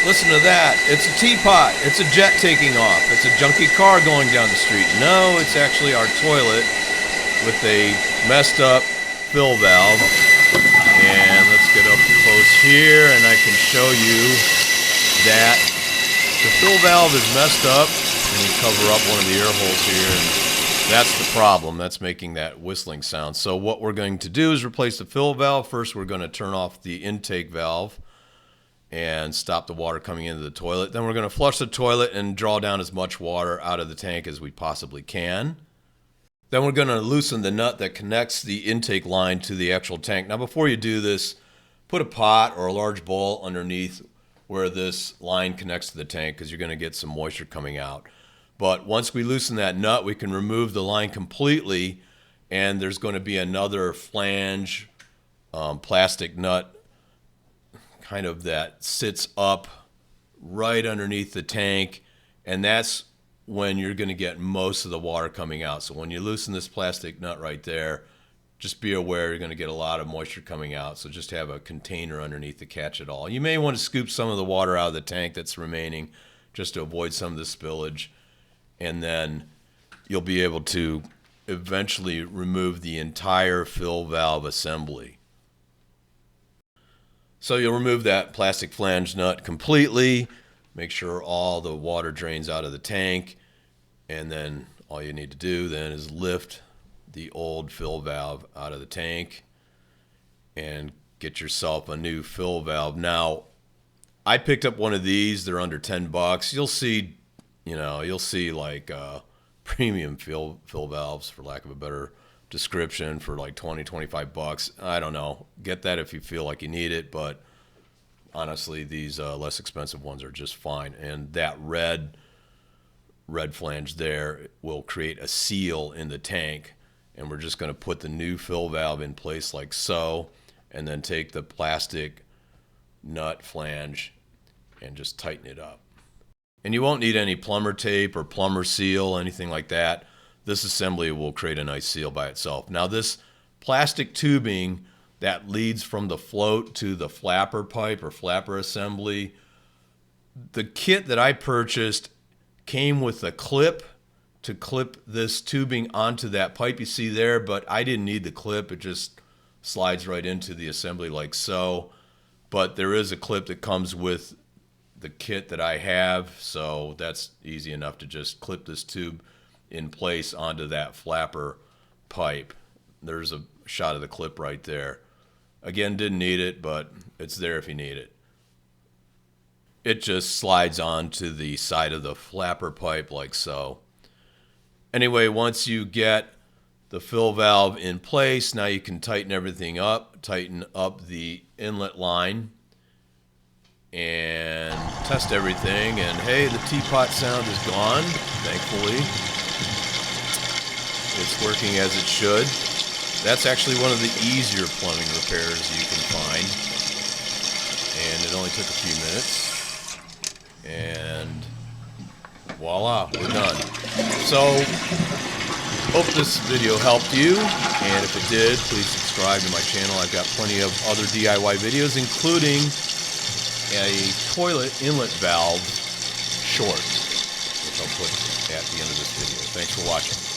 Listen to that. It's a teapot. It's a jet taking off. It's a junky car going down the street. No, it's actually our toilet with a messed up fill valve. And let's get up close here and I can show you that the fill valve is messed up. Let me cover up one of the air holes here, and that's the problem. That's making that whistling sound. So what we're going to do is replace the fill valve. First, we're going to turn off the intake valve and stop the water coming into the toilet. Then we're going to flush the toilet and draw down as much water out of the tank as we possibly can. Then we're going to loosen the nut that connects the intake line to the actual tank. Now before you do this, put a pot or a large bowl underneath where this line connects to the tank because you're going to get some moisture coming out. But once we loosen that nut, we can remove the line completely, and there's going to be another flange plastic nut kind of that sits up right underneath the tank, and that's when you're going to get most of the water coming out. So when you loosen this plastic nut right there, just be aware you're going to get a lot of moisture coming out. So just have a container underneath to catch it all. You may want to scoop some of the water out of the tank that's remaining just to avoid some of the spillage, and then you'll be able to eventually remove the entire fill valve assembly. So you'll remove that plastic flange nut completely, make sure all the water drains out of the tank, and then all you need to do then is lift the old fill valve out of the tank and get yourself a new fill valve. Now, I picked up one of these. They're under $10. You'll see like premium fill valves, for lack of a better description, for like 20, 25 bucks. I don't know. Get that if you feel like you need it, but honestly, these less expensive ones are just fine. And that red flange there will create a seal in the tank, and we're just going to put the new fill valve in place like so, and then take the plastic nut flange and just tighten it up. And you won't need any plumber tape or plumber seal, anything like that. This assembly will create a nice seal by itself. Now this plastic tubing that leads from the float to the flapper pipe or flapper assembly, the kit that I purchased came with a clip to clip this tubing onto that pipe you see there, but I didn't need the clip. It just slides right into the assembly like so. But there is a clip that comes with the kit that I have, so that's easy enough to just clip this tube in place onto that flapper pipe. There's a shot of the clip right there. Again, didn't need it, but it's there if you need it. It just slides onto the side of the flapper pipe like so. Anyway, once you get the fill valve in place, now you can tighten everything up, tighten up the inlet line, and test everything. And hey, the teapot sound is gone, thankfully. It's working as it should. That's actually one of the easier plumbing repairs you can find. And it only took a few minutes. And voila, we're done. So, hope this video helped you. And if it did, please subscribe to my channel. I've got plenty of other DIY videos, including a toilet inlet valve short, which I'll put at the end of this video. Thanks for watching.